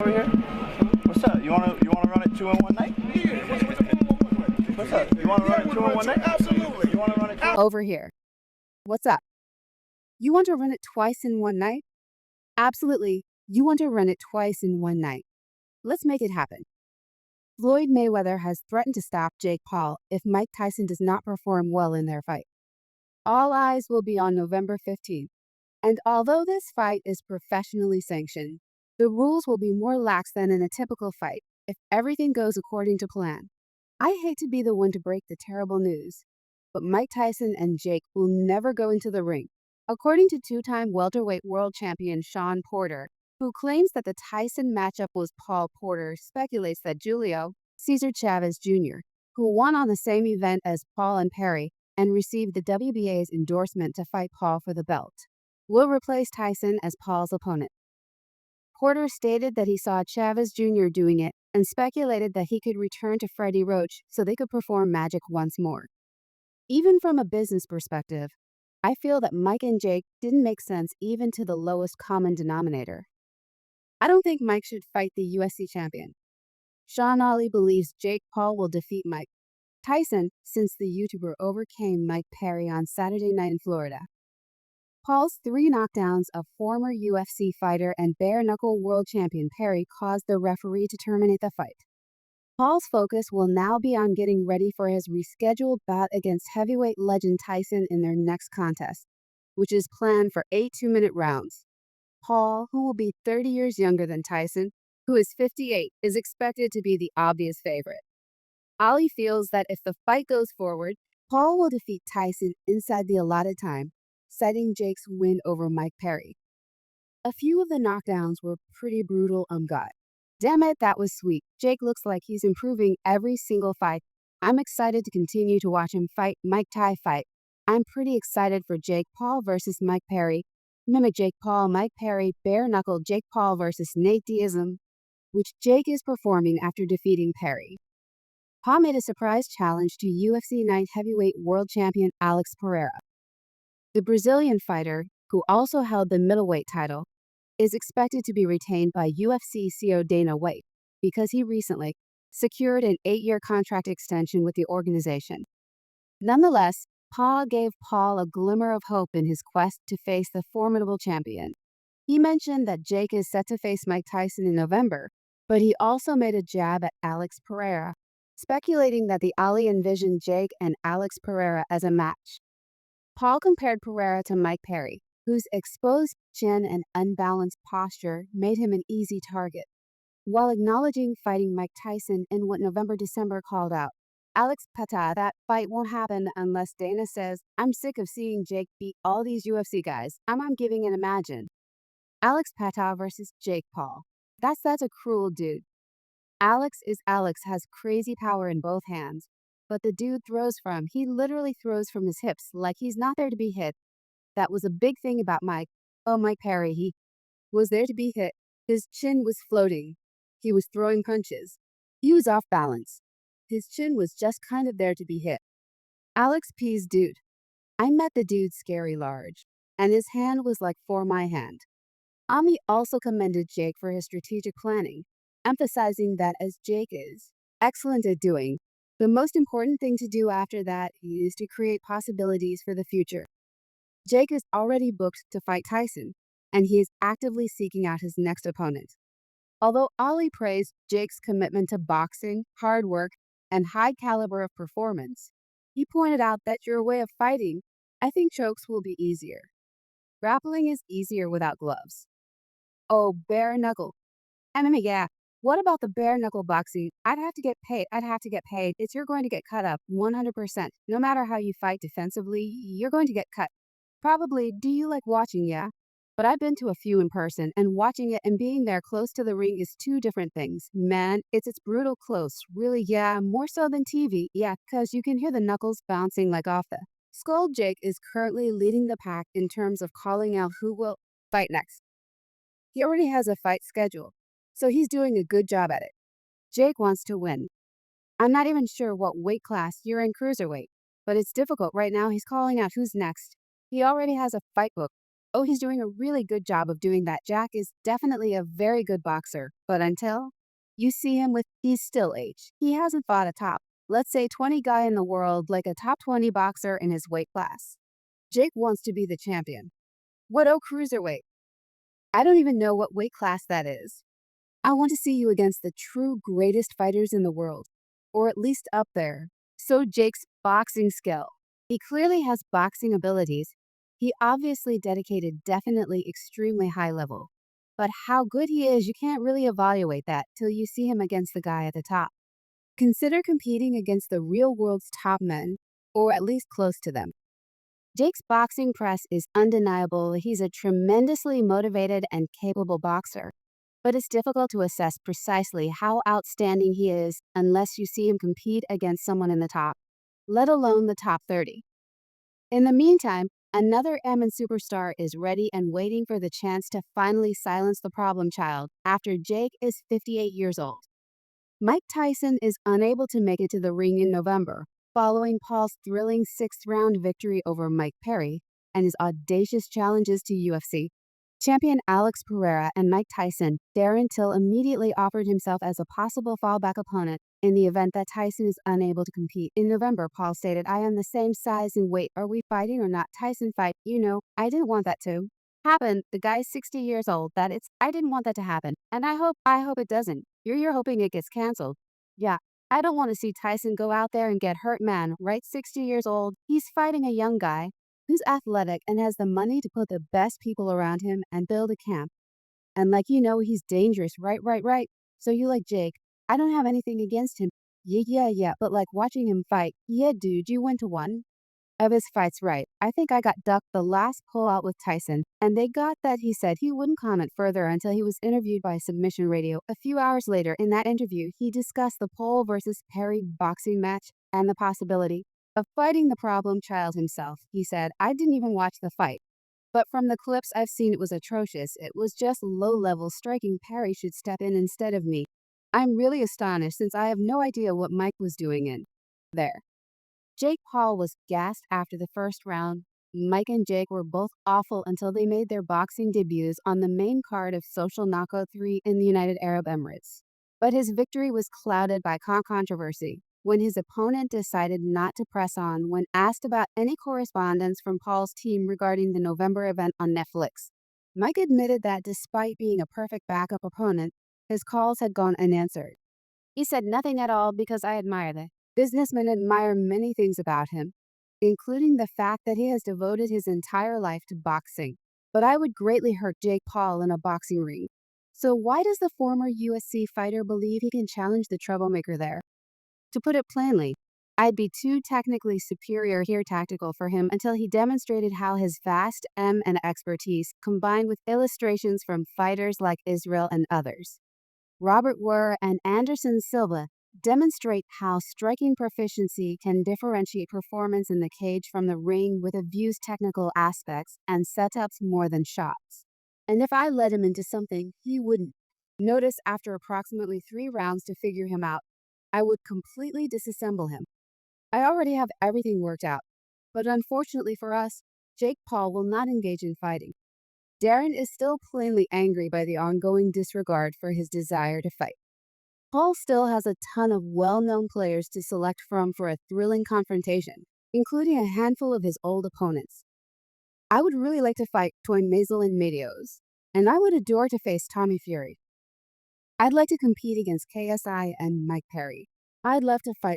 Over here? What's up? You wanna run it 2 in 1 night? Yeah. What's up? You wanna run it 2 in 1 night? Absolutely. You wanna run it 2? Over here. What's up? You want to run it twice in one night? Absolutely. You want to run it twice in one night. Let's make it happen. Floyd Mayweather has threatened to stop Jake Paul if Mike Tyson does not perform well in their fight. All eyes will be on November 15th. And although this fight is professionally sanctioned, the rules will be more lax than in a typical fight if everything goes according to plan. I hate to be the one to break the terrible news, but Mike Tyson and Jake will never go into the ring. According to two-time welterweight world champion Shawn Porter, who claims that the Tyson matchup was Paul, Porter speculates that Julio Cesar Chavez Jr., who won on the same event as Paul and Perry and received the WBA's endorsement to fight Paul for the belt, will replace Tyson as Paul's opponent. Porter stated that he saw Chavez Jr. doing it and speculated that he could return to Freddie Roach so they could perform magic once more. Even from a business perspective, I feel that Mike and Jake didn't make sense even to the lowest common denominator. I don't think Mike should fight the UFC champion. Sean Ali believes Jake Paul will defeat Mike Tyson since the YouTuber overcame Mike Perry on Saturday night in Florida. Paul's 3 knockdowns of former UFC fighter and bare-knuckle world champion Perry caused the referee to terminate the fight. Paul's focus will now be on getting ready for his rescheduled bout against heavyweight legend Tyson in their next contest, which is planned for 8 2-minute rounds. Paul, who will be 30 years younger than Tyson, who is 58, is expected to be the obvious favorite. Ali feels that if the fight goes forward, Paul will defeat Tyson inside the allotted time, citing Jake's win over Mike Perry. A few of the knockdowns were pretty brutal God. Damn it, that was sweet. Jake looks like he's improving every single fight. I'm excited to continue to watch him fight Mike Ty fight. I'm pretty excited for Jake Paul versus Mike Perry. Mimic Jake Paul, Mike Perry, bare knuckle Jake Paul versus Nate Diazm, which Jake is performing after defeating Perry. Paul made a surprise challenge to UFC Night Heavyweight World Champion Alex Pereira. The Brazilian fighter, who also held the middleweight title, is expected to be retained by UFC CEO Dana White because he recently secured an 8-year contract extension with the organization. Nonetheless, Paul gave Paul a glimmer of hope in his quest to face the formidable champion. He mentioned that Jake is set to face Mike Tyson in November, but he also made a jab at Alex Pereira, speculating that the Ali envisioned Jake and Alex Pereira as a match. Paul compared Pereira to Mike Perry, whose exposed chin and unbalanced posture made him an easy target, while acknowledging fighting Mike Tyson in what November-December called out. Alex Pata, that fight won't happen unless Dana says, I'm sick of seeing Jake beat all these UFC guys. I'm giving an imagine. Alex Pata versus Jake Paul. That's a cruel dude. Alex has crazy power in both hands, but the dude he literally throws from his hips like he's not there to be hit. That was a big thing about Mike. Oh, Mike Perry, he was there to be hit. His chin was floating. He was throwing punches. He was off balance. His chin was just kind of there to be hit. Alex P's dude. I met the dude scary large, and his hand was like for my hand. Ami also commended Jake for his strategic planning, emphasizing that as Jake is excellent at doing, the most important thing to do after that is to create possibilities for the future. Jake is already booked to fight Tyson, and he is actively seeking out his next opponent. Although Ali praised Jake's commitment to boxing, hard work, and high caliber of performance, he pointed out that your way of fighting, I think chokes will be easier. Grappling is easier without gloves. Oh, bare knuckle. Yeah. What about the bare knuckle boxing? I'd have to get paid. You're going to get cut up 100%. No matter how you fight defensively, you're going to get cut. Probably, do you like watching? Yeah. But I've been to a few in person, and watching it and being there close to the ring is two different things. Man, it's brutal close. Really, yeah, more so than TV. Yeah, because you can hear the knuckles bouncing like off the skull. Jake is currently leading the pack in terms of calling out who will fight next. He already has a fight scheduled, so he's doing a good job at it. Jake wants to win. I'm not even sure what weight class you're in cruiserweight, but it's difficult right now. He's calling out who's next. He already has a fight book. Oh, he's doing a really good job of doing that. Jack is definitely a very good boxer, but until you see him with he's still age. He hasn't fought a top, let's say 20 guy in the world, like a top 20 boxer in his weight class. Jake wants to be the champion. What cruiserweight? I don't even know what weight class that is. I want to see you against the true greatest fighters in the world, or at least up there. So Jake's boxing skill. He clearly has boxing abilities. He obviously dedicated definitely extremely high level. But how good he is, you can't really evaluate that till you see him against the guy at the top. Consider competing against the real world's top men, or at least close to them. Jake's boxing press is undeniable. He's a tremendously motivated and capable boxer. But it's difficult to assess precisely how outstanding he is unless you see him compete against someone in the top, let alone the top 30. In the meantime, another Ammon superstar is ready and waiting for the chance to finally silence the problem child after Jake is 58 years old. Mike Tyson is unable to make it to the ring in November, following Paul's thrilling sixth-round victory over Mike Perry and his audacious challenges to UFC champion Alex Pereira and Mike Tyson. Darren Till immediately offered himself as a possible fallback opponent in the event that Tyson is unable to compete. In November, Paul stated, "I am the same size and weight. Are we fighting or not?" Tyson fight, I didn't want that to happen. The guy's 60 years old. I didn't want that to happen. And I hope it doesn't. You're hoping it gets canceled. Yeah. I don't want to see Tyson go out there and get hurt, man. Right? 60 years old. He's fighting a young guy who's athletic and has the money to put the best people around him and build a camp. And he's dangerous. Right. So you like Jake. I don't have anything against him. Yeah. But like watching him fight. Yeah, dude, you went to one of his fights, right? I think I got ducked the last pullout with Tyson, and they got that he said he wouldn't comment further until he was interviewed by Submission Radio. A few hours later, in that interview, he discussed the Paul versus Perry boxing match and the possibility of fighting the problem child himself. He said, "I didn't even watch the fight, but from the clips I've seen, it was atrocious. It was just low-level striking. Perry should step in instead of me. I'm really astonished since I have no idea what Mike was doing in there." Jake Paul was gassed after the first round. Mike and Jake were both awful until they made their boxing debuts on the main card of Social Knockout 3 in the United Arab Emirates. But his victory was clouded by controversy when his opponent decided not to press on when asked about any correspondence from Paul's team regarding the November event on Netflix. Mike admitted that despite being a perfect backup opponent, his calls had gone unanswered. He said nothing at all because I admire the businessmen admire many things about him, including the fact that he has devoted his entire life to boxing. But I would greatly hurt Jake Paul in a boxing ring. So why does the former USC fighter believe he can challenge the troublemaker there? To put it plainly, I'd be too technically superior here tactical for him until he demonstrated how his vast and expertise combined with illustrations from fighters like Israel and others. Robert Wurr and Anderson Silva demonstrate how striking proficiency can differentiate performance in the cage from the ring with a view's technical aspects and setups more than shots. And if I led him into something, he wouldn't. Notice after approximately 3 rounds to figure him out, I would completely disassemble him. I already have everything worked out. But unfortunately for us, Jake Paul will not engage in fighting. Darren is still plainly angry by the ongoing disregard for his desire to fight. Paul still has a ton of well-known players to select from for a thrilling confrontation, including a handful of his old opponents. I would really like to fight Toy Mazel and Medios, and I would adore to face Tommy Fury. I'd like to compete against KSI and Mike Perry. I'd love to fight